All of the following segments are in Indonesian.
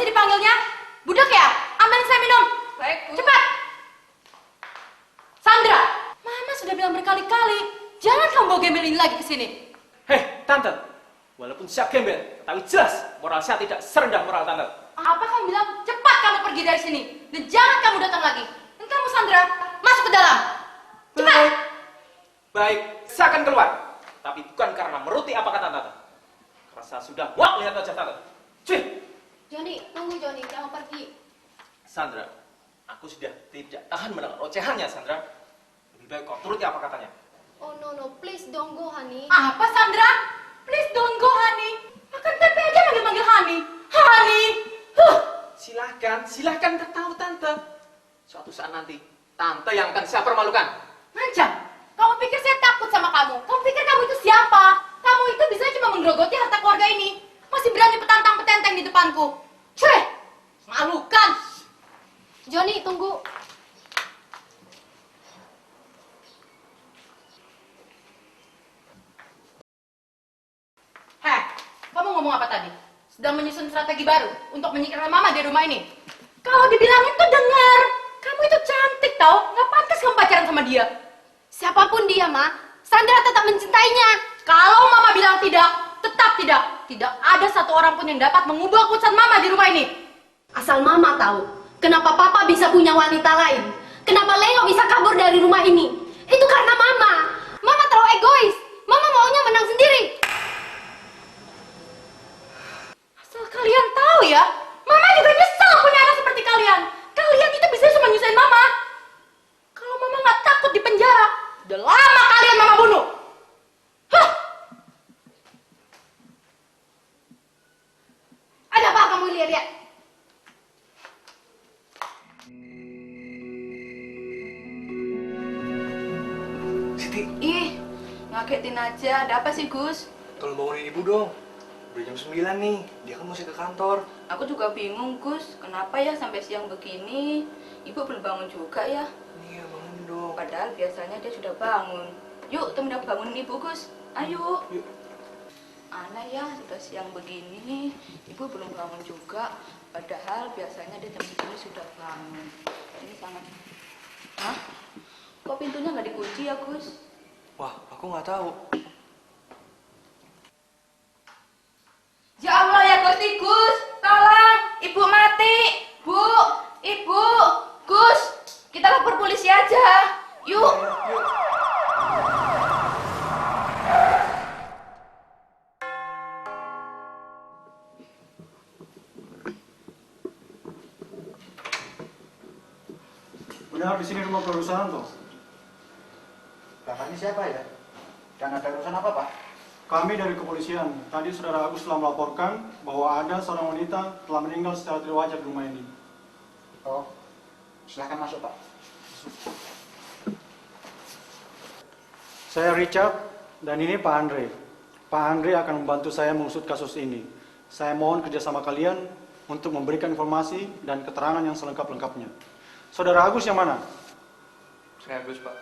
Dipanggilnya budak ya, ambilin saya minum. Baik, Bu. Cepat. Sandra, Mama sudah bilang berkali-kali, jangan kamu bawa gembel ini lagi ke sini. Hei, Tante, walaupun siap gembel, tapi jelas moral saya tidak serendah moral Tante. Apa kamu bilang? Cepat kamu pergi dari sini dan jangan kamu datang lagi. Dan kamu Sandra, masuk ke dalam. Cepat. Baik, saya akan keluar, tapi bukan karena menuruti apa kata Tante. Karena saya sudah muak lihat wajah Tante. Cuy. Joni, tunggu Joni, jangan pergi. Sandra, aku sudah tidak tahan mendengar ocehannya, Sandra. Lebih baik kau turuti apa katanya. Oh no, please don't go, honey. Apa Sandra? Please don't go, honey. Makan tempe aja manggil-manggil honey. Honey. Silahkan kau tahu Tante. Suatu saat nanti, Tante yang akan saya permalukan. Ngancam? Kamu pikir saya takut sama kamu? Kamu pikir kamu itu siapa? Kamu itu bisa cuma menggerogoti harta keluarga ini. Masih berani petantang-petenteng di depanku. Cuy, malukan. Joni, tunggu. Heh, kamu ngomong apa tadi? Sedang menyusun strategi baru untuk menyingkirkan Mama di rumah ini. Kalau dibilangin tuh dengar. Kamu itu cantik tau, nggak pantas kamu pacaran sama dia. Siapapun dia, Ma, Sandra tetap mencintainya. Kalau Mama bilang tidak, tetap tidak. Tidak ada satu orang pun yang dapat mengubah keputusan Mama di rumah ini. Asal Mama tahu, kenapa Papa bisa punya wanita lain. Kenapa Leo bisa kabur dari rumah ini. Itu karena Mama. Mama terlalu egois. Mama maunya menang sendiri. Asal kalian tahu ya, Mama juga nyesel punya anak seperti kalian. Kalian itu bisa cuma nyusahin Mama. Kalau Mama nggak takut di penjara, udah lama kalian Mama bunuh. Hah? Ada apa kamu lihat-lihat? Siti, Ih, ngagetin aja. Ada apa sih, Gus? Tolong bangunin ibu dong. Udah jam 9 nih, dia kan masih ke kantor. Aku juga bingung, Gus. Kenapa ya sampai siang begini? Ibu belum bangun juga ya? Iya, bangunin dong. Padahal biasanya dia sudah bangun. Yuk, temen aku bangunin ibu, Gus. Ayo. Yuk. Aneh ya, sudah siang begini, ibu belum bangun juga. Padahal biasanya dia jam segini sudah bangun. Ini sangat... Hah? Kok pintunya nggak dikunci ya, Gus? Wah, aku nggak tahu. Ya Allah ya Gusti, Gus, tolong, ibu mati, Bu, ibu, Gus, kita lapor polisi aja, yuk. Benar di sini rumah perusahaan tuh. Bapak ini siapa ya? Dan ada urusan apa, Pak? Kami dari kepolisian. Tadi Saudara Agus telah melaporkan bahwa ada seorang wanita telah meninggal secara tidak wajar di rumah ini. Oh, silahkan masuk, Pak. Saya Richard dan ini Pak Andre. Pak Andre akan membantu saya mengusut kasus ini. Saya mohon kerjasama kalian untuk memberikan informasi dan keterangan yang selengkap-lengkapnya. Saudara Agus yang mana? Saya Agus, Pak.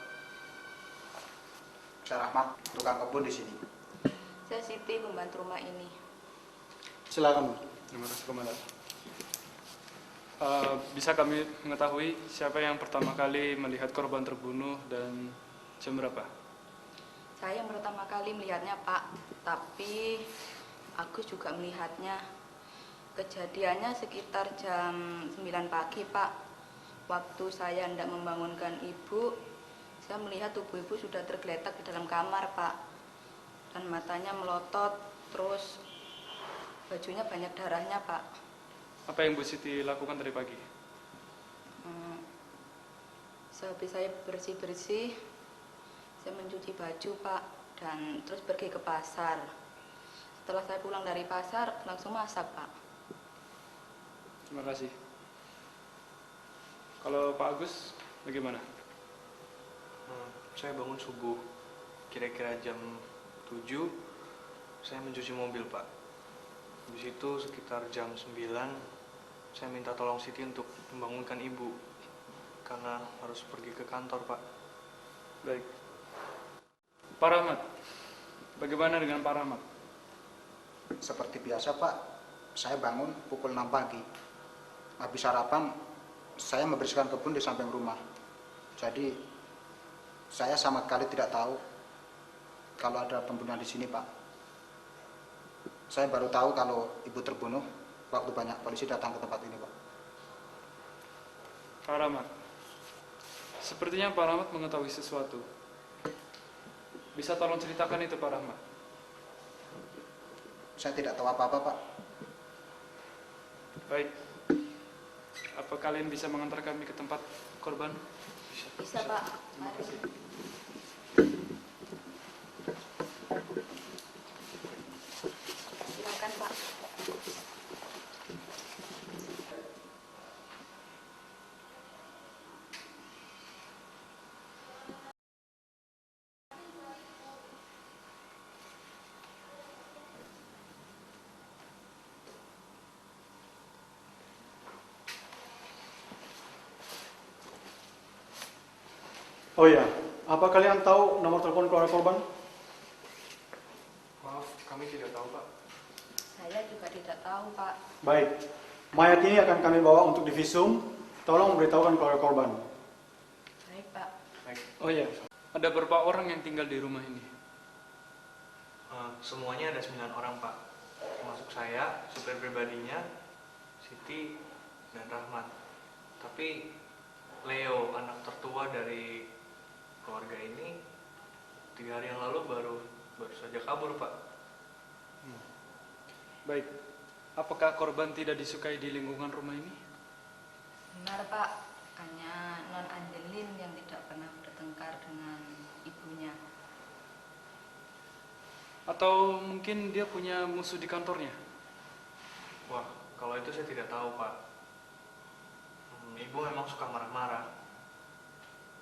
Saya Rahmat, tukang kebun di sini. Saya Siti, pembantu rumah ini. Silakan. Terima kasih, Komandan. Bisa kami mengetahui siapa yang pertama kali melihat korban terbunuh dan jam berapa? Saya yang pertama kali melihatnya, Pak, tapi Agus juga melihatnya. Kejadiannya sekitar jam 9 pagi, Pak. Waktu saya hendak membangunkan ibu, saya melihat tubuh ibu sudah tergeletak di dalam kamar, Pak. Dan matanya melotot, terus bajunya banyak darahnya, Pak. Apa yang Bu Siti lakukan tadi pagi? Sehabis saya bersih-bersih, saya mencuci baju, Pak, dan terus pergi ke pasar. Setelah saya pulang dari pasar, langsung masak, Pak. Terima kasih. Kalau Pak Agus, bagaimana? Saya bangun subuh, kira-kira jam 7, saya mencuci mobil, Pak. Habis itu sekitar jam 9, saya minta tolong Siti untuk membangunkan ibu, karena harus pergi ke kantor, Pak. Baik. Pak Rahmat, bagaimana dengan Pak Rahmat? Seperti biasa Pak, saya bangun pukul 6 pagi. Habis sarapan, saya membersihkan kebun di samping rumah. Jadi, saya sama sekali tidak tahu kalau ada pembunuhan di sini, Pak. Saya baru tahu kalau ibu terbunuh waktu banyak polisi datang ke tempat ini, Pak. Pak Rahmat, sepertinya Pak Rahmat mengetahui sesuatu. Bisa tolong ceritakan itu, Pak Rahmat? Saya tidak tahu apa-apa, Pak. Baik. Apa kalian bisa mengantar kami ke tempat korban? Bisa, Pak. Mari. Silakan, Pak. Oh iya, apa kalian tahu nomor telepon keluarga korban? Maaf, kami tidak tahu, Pak. Saya juga tidak tahu, Pak. Baik, mayat ini akan kami bawa untuk divisum. Tolong beritahukan keluarga korban. Baik, Pak. Baik. Oh iya, ada berapa orang yang tinggal di rumah ini? Semuanya ada 9 orang, Pak. Termasuk saya, supir pribadinya, Siti, dan Rahmat. Tapi Leo, anak tertua dari keluarga ini, 3 hari yang lalu baru saja kabur, Pak. Baik, apakah korban tidak disukai di lingkungan rumah ini? Benar, Pak. Hanya Non Angelin yang tidak pernah bertengkar dengan ibunya. Atau mungkin dia punya musuh di kantornya? Wah, kalau itu saya tidak tahu, Pak. Ibu memang suka marah-marah.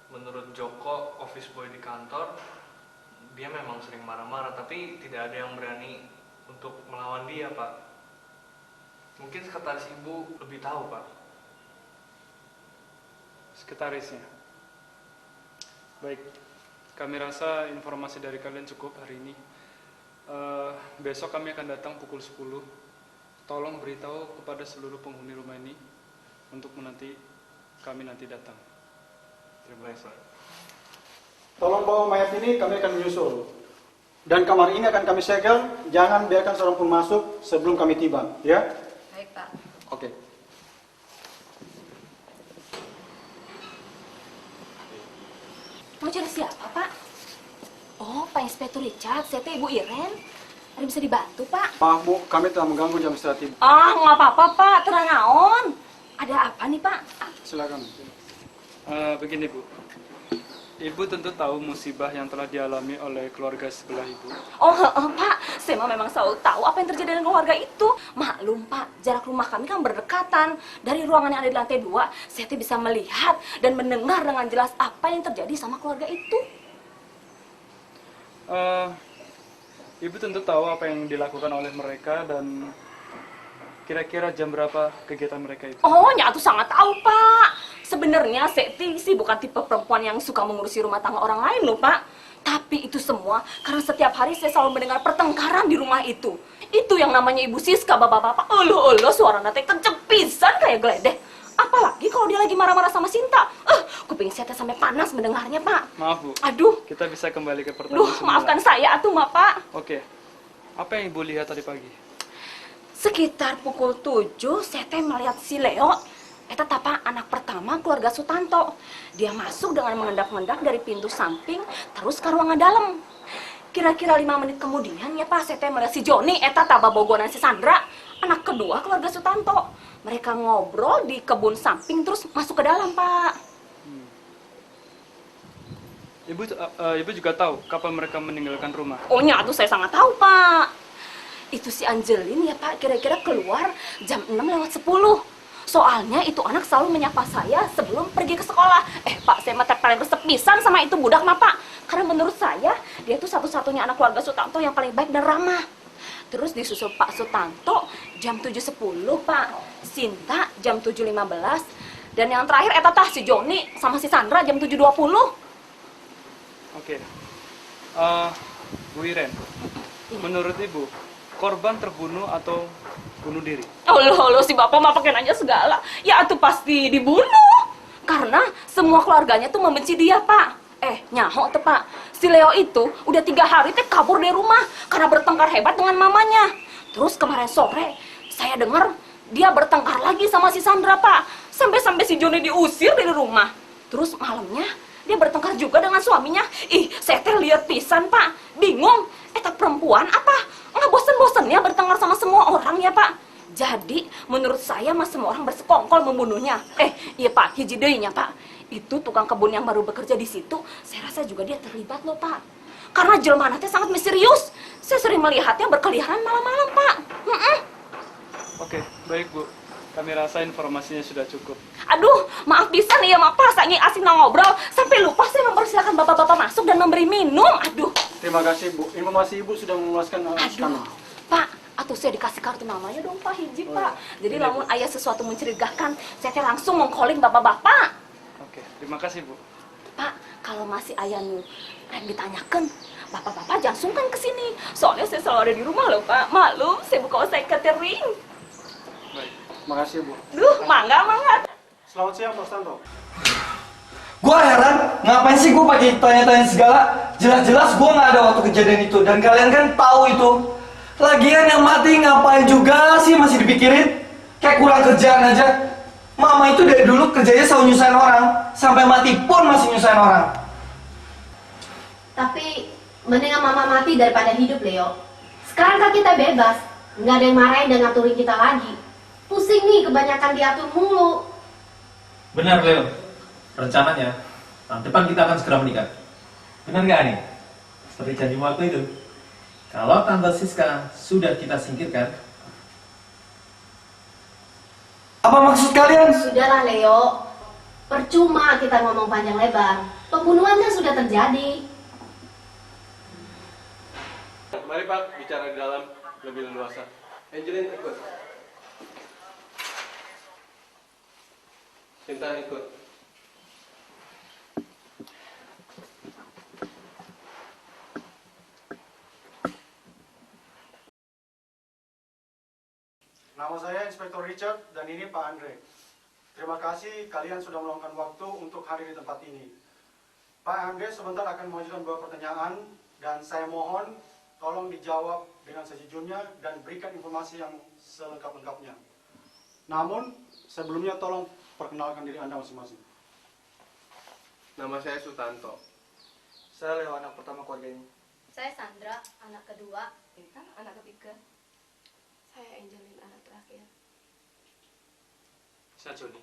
Menurut Joko, office boy di kantor, dia memang sering marah-marah, tapi tidak ada yang berani untuk melawan dia, Pak. Mungkin sekretaris ibu lebih tahu, Pak. Sekretarisnya. Baik, kami rasa informasi dari kalian cukup hari ini. Besok kami akan datang pukul 10. Tolong beritahu kepada seluruh penghuni rumah ini untuk kami nanti datang. Terima kasih. Tolong bawa mayat ini, kami akan menyusul. Dan kamar ini akan kami segel, jangan biarkan seorang pun masuk sebelum kami tiba, ya? Baik, Pak. Oke. Mau cari siapa, Pak? Oh, Pak Inspektur Richard, saya teh Ibu Iren. Ada bisa dibantu, Pak? Maaf Bu, kami telah mengganggu jam istirahat Ibu. Ah, nggak apa-apa, Pak. Terang naon. Ada apa nih, Pak? Silakan. Begini Bu, Ibu tentu tahu musibah yang telah dialami oleh keluarga sebelah Ibu. Oh, Pak. Saya memang selalu tahu apa yang terjadi dengan keluarga itu. Maklum, Pak. Jarak rumah kami kan berdekatan. Dari ruangan yang ada di lantai 2, saya teh bisa melihat dan mendengar dengan jelas apa yang terjadi sama keluarga itu. Ibu tentu tahu apa yang dilakukan oleh mereka dan kira-kira jam berapa kegiatan mereka itu? Oh, nyatu sangat tahu, Pak. Sebenarnya Seti sih bukan tipe perempuan yang suka mengurusi rumah tangga orang lain loh, Pak. Tapi itu semua karena setiap hari saya selalu mendengar pertengkaran di rumah itu. Itu yang namanya Ibu Siska, bapak-bapak. Uluh, suara nanti kenceng pisan kayak geledeh. Apalagi kalau dia lagi marah-marah sama Sinta. Kuping saya sampai panas mendengarnya, Pak. Maaf Bu, Aduh, kita bisa kembali ke pertanyaan semula. maafkan saya atuh, Pak. Oke, apa yang Ibu lihat tadi pagi? Sekitar pukul 7, saya teh melihat si Leo. Eta tapa anak pertama keluarga Sutanto. Dia masuk dengan mengendap-endap dari pintu samping, terus ke ruangan dalam. Kira-kira 5 menit kemudian ya Pak, saya teh melihat si Joni, eta taba bogonan si Sandra. anak kedua keluarga Sutanto. Mereka ngobrol di kebun samping terus masuk ke dalam, Pak. Ibu juga tahu kapan mereka meninggalkan rumah? Oh nyatu saya sangat tahu, Pak. Itu si Angelin ya, Pak, kira-kira keluar jam 6:10. Soalnya itu anak selalu menyapa saya sebelum pergi ke sekolah. Pak, saya mah paling resep pisan sama itu budak mah, Pak. Karena menurut saya, dia tuh satu-satunya anak keluarga Sutanto yang paling baik dan ramah. Terus disusul Pak Sutanto jam 7:10, Pak. Sinta jam 7:15. Dan yang terakhir eta tah si Joni sama si Sandra jam 7:20. Oke. Bu Iren, menurut Ibu, korban terbunuh atau bunuh diri? Allah, si bapak mah pakai nanya segala. Ya itu pasti dibunuh. Karena semua keluarganya tuh membenci dia, Pak. Nyaho tuh, Pak. Si Leo itu udah 3 hari teh kabur dari rumah karena bertengkar hebat dengan mamanya. Terus kemarin sore saya dengar dia bertengkar lagi sama si Sandra, Pak. Sampai-sampai si Joni diusir dari rumah. Terus malamnya dia bertengkar juga dengan suaminya. Saya teh lihat pisan, Pak. Bingung. Tak perempuan apa? Nggak bosen-bosennya bertengkar sama semua orang ya, Pak? Jadi, menurut saya mah semua orang bersekongkol membunuhnya. Iya, Pak. Hiji deui nya, Pak. Itu tukang kebun yang baru bekerja di situ, saya rasa juga dia terlibat loh, Pak. Karena jelmaan teh sangat misterius. Saya sering melihatnya berkeliaran malam-malam, Pak. Oke, baik, Bu. Kami rasa informasinya sudah cukup. Aduh, maaf bisa nih ya, maaf rasanya asing ngobrol. Sampai lupa saya mempersilakan bapak-bapak masuk dan memberi minum. Aduh. Terima kasih, Bu. Informasi Ibu sudah memuaskan kami. Pak, atuh saya dikasih kartu namanya dong, Pak, hiji, Pak. Jadi lamun ayah sesuatu mencurigakan, saya teh langsung mengcalling bapak-bapak. Oke, terima kasih, Bu. Pak, kalau masih ayah nu ditanyakan, bapak-bapak jangan sungkan ke sini. Soalnya saya selalu ada di rumah loh, Pak. Maklum, saya buka usaha catering. Baik. Makasih, Bu. Duh, mangga. Selamat siang, Pak Stanto. Gua heran, ngapain sih gue pakai tanya-tanya segala? Jelas-jelas gue nggak ada waktu kejadian itu, dan kalian kan tahu itu. Lagian yang mati ngapain juga sih masih dipikirin? Kayak kurang kerjaan aja. Mama itu dari dulu kerjanya selalu nyusahin orang, sampai mati pun masih nyusahin orang. Tapi mendingan mama mati daripada hidup, Leo. Sekarang kan kita bebas, nggak ada yang marahin dan ngaturin kita lagi. Pusing nih, kebanyakan diatur mulu. Benar, Leo. Rencananya, tahun depan kita akan segera menikah. Benar nggak nih? Seperti janji waktu itu. Kalau Tante Siska sudah kita singkirkan. Apa maksud kalian? Sudahlah, Leo. Percuma kita ngomong panjang lebar. Pembunuhan kan sudah terjadi. Mari Pak, bicara di dalam lebih leluasa. Angelin ikut. Cinta ikut. Nama saya Inspektur Richard dan ini Pak Andre. Terima kasih kalian sudah meluangkan waktu untuk hadir di tempat ini. Pak Andre sebentar akan mengajukan beberapa pertanyaan dan saya mohon tolong dijawab dengan sejujurnya dan berikan informasi yang selengkap-lengkapnya. Namun sebelumnya tolong perkenalkan diri Anda masing-masing. Nama saya Sutanto. Saya Leo, anak pertama keluarga ini. Saya Sandra, anak kedua. Intan, anak ketiga. Saya Angelin, anak terakhir. Saya Joni,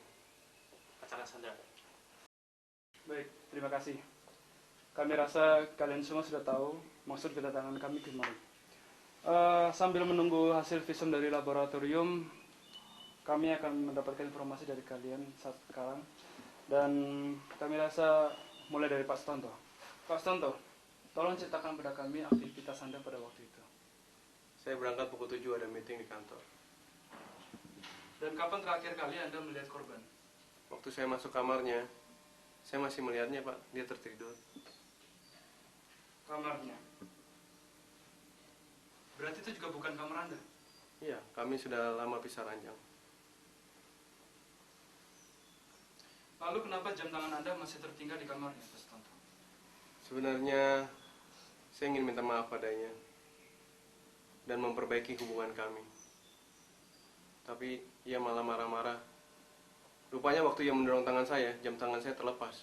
pacarnya Sandra. Baik, terima kasih. Kami rasa kalian semua sudah tahu maksud kedatangan kami kemari. Sambil menunggu hasil visum dari laboratorium, kami akan mendapatkan informasi dari kalian saat sekarang. Dan kami rasa mulai dari Pak Sutanto. Pak Sutanto, tolong ceritakan pada kami aktivitas Anda pada waktu itu. Saya berangkat pukul 7, ada meeting di kantor. Dan kapan terakhir kali Anda melihat korban? Waktu saya masuk kamarnya, saya masih melihatnya, Pak. Dia tertidur. Kamarnya. Berarti itu juga bukan kamar Anda? Iya, kami sudah lama pisah ranjang. Lalu kenapa jam tangan Anda masih tertinggal di kamarnya, Pak Sutanto? Sebenarnya, saya ingin minta maaf padanya dan memperbaiki hubungan kami. Tapi ia malah marah-marah. Rupanya waktu ia mendorong tangan saya, jam tangan saya terlepas.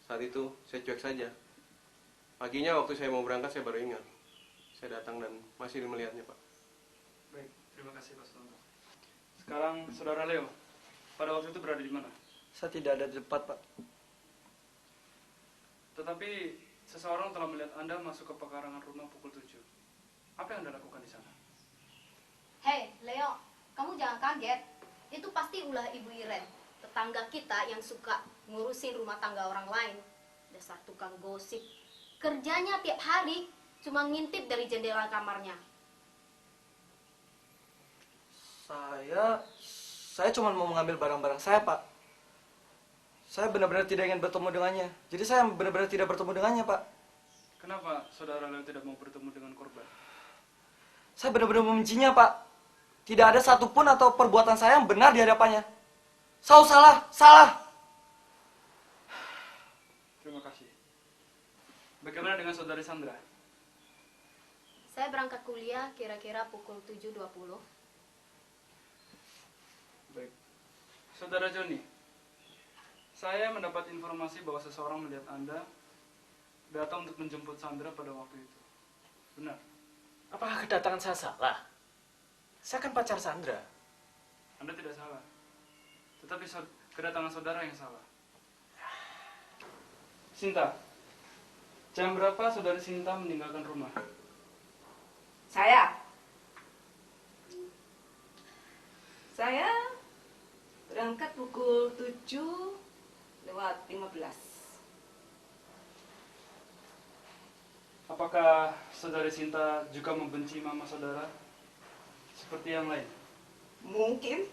Saat itu saya cuek saja. Paginya waktu saya mau berangkat saya baru ingat. Saya datang dan masih melihatnya, Pak. Baik, Terima kasih Pak Sutanto. Sekarang Saudara Leo, pada waktu itu berada di mana? Saya tidak ada di tempat, Pak. Tetapi seseorang telah melihat Anda masuk ke pekarangan rumah pukul 7. Apa yang Anda lakukan di sana? Hei, Leo, kamu jangan kaget. Itu pasti ulah Ibu Iren, tetangga kita yang suka ngurusin rumah tangga orang lain. Dasar tukang gosip. Kerjanya tiap hari cuma ngintip dari jendela kamarnya. Saya cuma mau mengambil barang-barang saya, Pak. Saya benar-benar tidak ingin bertemu dengannya. Jadi saya benar-benar tidak bertemu dengannya, Pak. Kenapa Saudara Leo tidak mau bertemu dengan korban? Saya benar-benar membencinya, Pak. Tidak ada satupun atau perbuatan saya yang benar di hadapannya. Salah. Terima kasih. Bagaimana dengan Saudari Sandra? Saya berangkat kuliah kira-kira pukul 7.20. Baik. Saudara Joni, saya mendapat informasi bahwa seseorang melihat Anda datang untuk menjemput Sandra pada waktu itu. Benar? Apakah kedatangan saya salah? Saya kan pacar Sandra. Anda tidak salah. Tetapi kedatangan saudara yang salah. Sinta, jam berapa Saudari Sinta meninggalkan rumah? Saya berangkat pukul 7:15. Apakah Saudari Sinta juga membenci mama saudara seperti yang lain? Mungkin.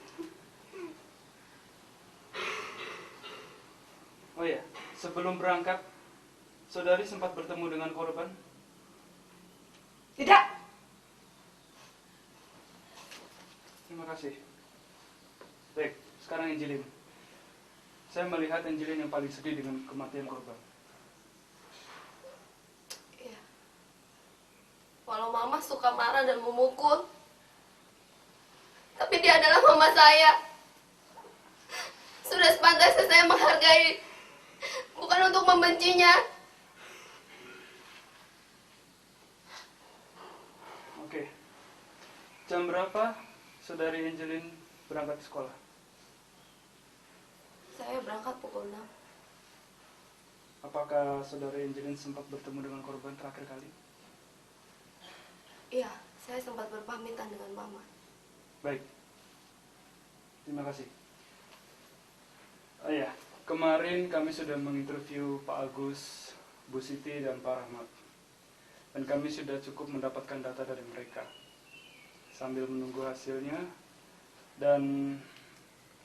Oh ya, sebelum berangkat, Saudari sempat bertemu dengan korban? Tidak. Terima kasih. Baik, sekarang Angelin. Saya melihat Angelin yang paling sedih dengan kematian korban. Iya. Walau mama suka marah dan memukul, tapi dia adalah mama saya. Sudah sepantasnya saya menghargai, bukan untuk membencinya. Oke. Jam berapa Saudari Angelin berangkat ke sekolah? Saya berangkat pukul 6. Apakah Saudari Angelin sempat bertemu dengan korban terakhir kali? Iya, saya sempat berpamitan dengan mama. Baik. Terima kasih. Oh ya, kemarin kami sudah menginterview Pak Agus, Bu Siti, dan Pak Rahmat. Dan kami sudah cukup mendapatkan data dari mereka. Sambil menunggu hasilnya, dan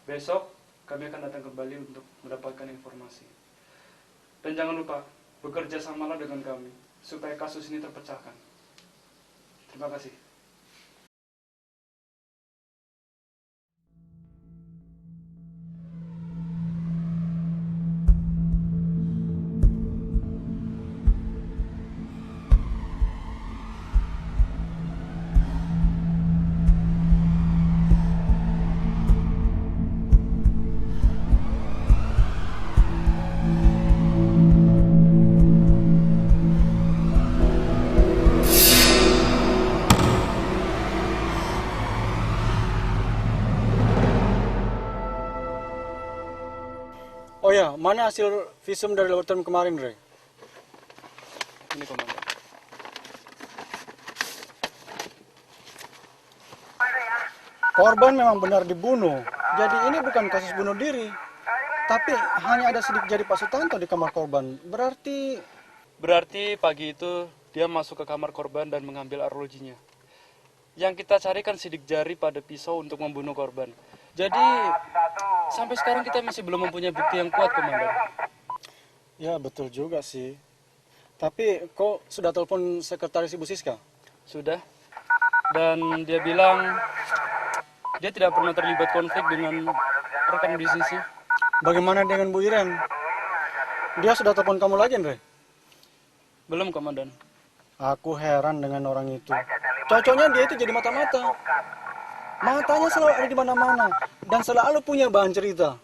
besok kami akan datang kembali untuk mendapatkan informasi. Dan jangan lupa, bekerja samalah dengan kami, supaya kasus ini terpecahkan. Terima kasih. Oh ya, mana hasil visum dari laboratorium kemarin, Re? Ini komandan. Korban memang benar dibunuh. Jadi ini bukan kasus bunuh diri. Tapi hanya ada sidik jari Pak Sutanto di kamar korban. Berarti pagi itu dia masuk ke kamar korban dan mengambil arlojinya. Yang kita carikan sidik jari pada pisau untuk membunuh korban. Jadi sampai sekarang kita masih belum mempunyai bukti yang kuat, Komandan. Ya, betul juga sih. Tapi kok sudah telepon sekretaris Ibu Siska? Sudah. Dan dia bilang dia tidak pernah terlibat konflik dengan rekan bisnisnya. Bagaimana dengan Bu Iren? Dia sudah telepon kamu lagi, Andre? Belum, Komandan. Aku heran dengan orang itu. Cocoknya dia itu jadi mata-mata. Matanya selalu ada di mana-mana dan selalu punya bahan cerita.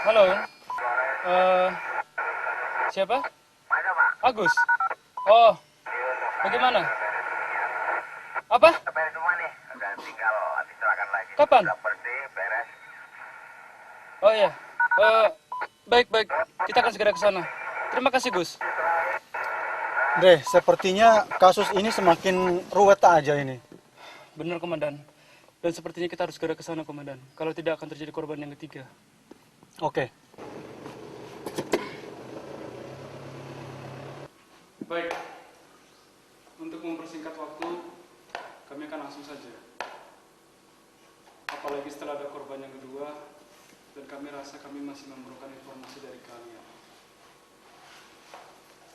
Halo. Siapa? Agus. Oh, Bagaimana? Apa? Beres semua nih, udah tinggal habis serahkan lagi. Kapan? Udah bersih, beres. Oh iya. Baik. Kita akan segera ke sana. Terima kasih, Gus. Dre, sepertinya kasus ini semakin ruwet aja ini. Benar, Komandan. Dan sepertinya kita harus segera ke sana, Komandan. Kalau tidak akan terjadi korban yang ketiga. Oke. Baik. Untuk mempersingkat waktu, kami akan langsung saja. Apalagi setelah ada korban yang kedua, dan kami rasa kami masih memerlukan informasi dari kalian.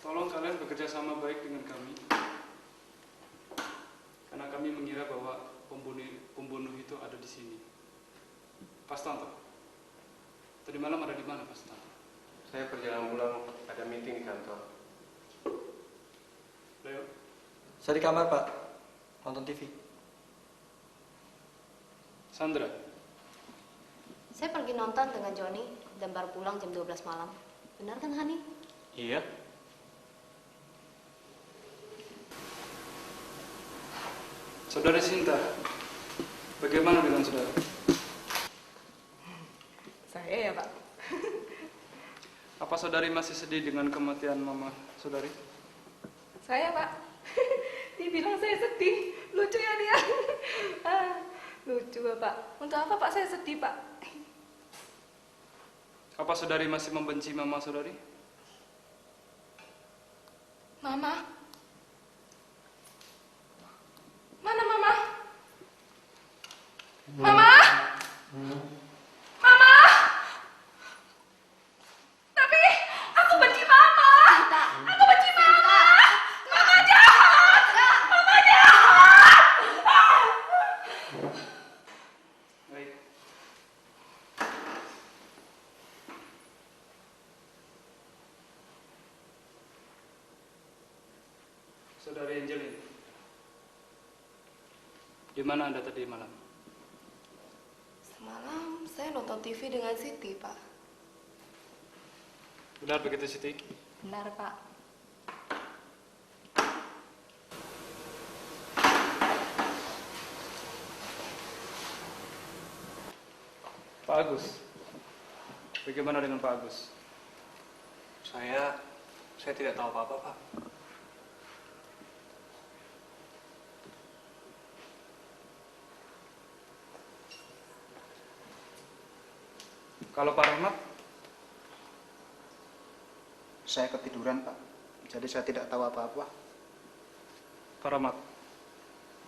Tolong kalian bekerja sama baik dengan kami. Karena kami mengira bahwa pembunuh itu ada di sini. Pas Tanto. Tadi malam ada di mana, Pas Tanto? Saya perjalanan pulang, ada meeting di kantor. Leo? Saya di kamar, Pak. Nonton TV. Sandra? Saya pergi nonton dengan Joni dan baru pulang jam 12 malam. Benar kan, Hani? Iya. Saudara Sinta, bagaimana dengan saudara? Saya ya, Pak. Apa saudari masih sedih dengan kematian mama saudari? Saya, Pak. Dibilang saya sedih. Lucu ya dia. Lucu, Pak. Untuk apa, Pak, saya sedih, Pak? Apa saudari masih membenci mama saudari? Mama? Mana Mama? Mama? Mama? Tapi aku benci Mama. Aku benci Mama. Mama jahat. Mama jahat. Baik. Saudari Angelin, di mana Anda tadi malam? Semalam saya nonton TV dengan Siti, Pak. Benar begitu, Siti? Benar, Pak. Pak Agus, bagaimana dengan Pak Agus? Saya tidak tahu apa-apa, Pak. Kalau Pak Rahmat? Saya ketiduran, Pak. Jadi saya tidak tahu apa-apa. Pak Rahmat,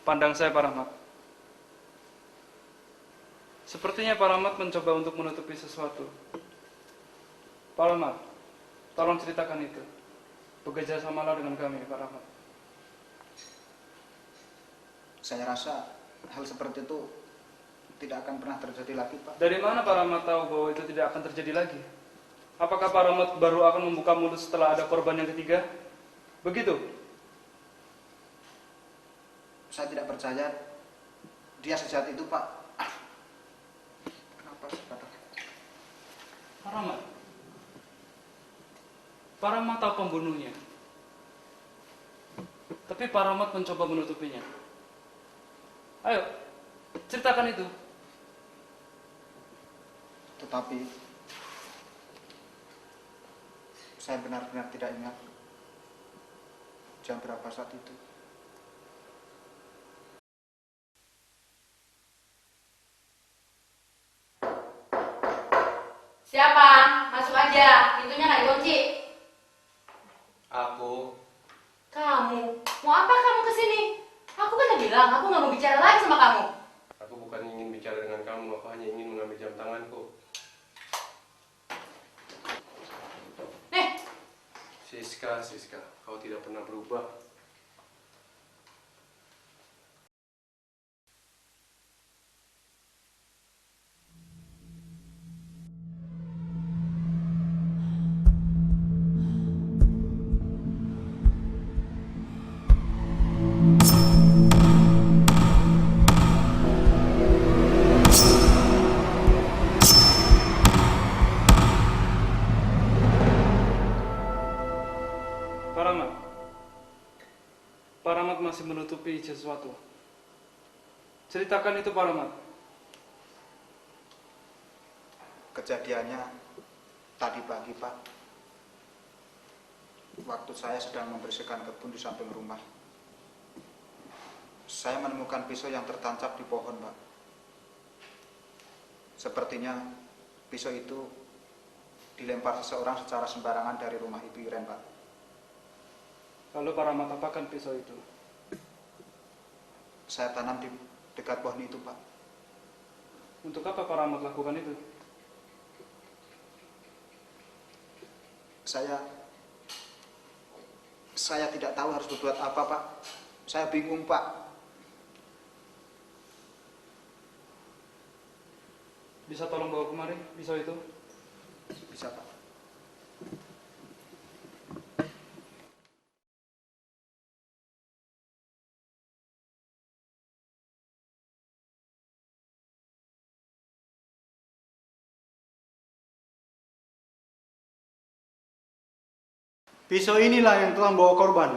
pandang saya Pak Rahmat. Sepertinya Pak Rahmat mencoba untuk menutupi sesuatu. Pak Rahmat, tolong ceritakan itu. Bekerja samalah dengan kami, Pak Rahmat. Saya rasa hal seperti itu tidak akan pernah terjadi lagi, Pak. Dari mana Pak Rahmat tahu bahwa itu tidak akan terjadi lagi? Apakah Pak Rahmat baru akan membuka mulut setelah ada korban yang ketiga? Begitu? Saya tidak percaya dia sejahat itu, Pak. Kenapa sih, Pak? Pak Rahmat? Pak Rahmat tahu pembunuhnya. Tapi Pak Rahmat mencoba menutupinya. Ayo, ceritakan itu. Tetapi saya benar-benar tidak ingat jam berapa saat itu. Siapa? Masuk aja. Pintunya nggak dikunci. Aku. Kamu? Mau apa kamu kesini? Aku kan udah bilang, aku nggak mau bicara lagi sama kamu. Aku bukan ingin bicara dengan kamu, aku hanya ingin mengambil jam tanganku. Nih, Siska, kau tidak pernah berubah. Pak Rahmat, menutupi sesuatu. Ceritakan itu Pak Rahmat. Kejadiannya tadi pagi, Pak. Waktu saya sedang membersihkan kebun di samping rumah, saya menemukan pisau yang tertancap di pohon, Pak. Sepertinya pisau itu dilempar seseorang secara sembarangan dari rumah Ibu Iren, Pak. Lalu Pak Rahmat apakan pisau itu? Saya tanam di dekat pohon itu, Pak. Untuk apa Pak Rahmat lakukan itu? Saya tidak tahu harus berbuat apa, Pak. Saya bingung, Pak. Bisa tolong bawa kemari pisau itu? Bisa, Pak. Pisau inilah yang telah membawa korban.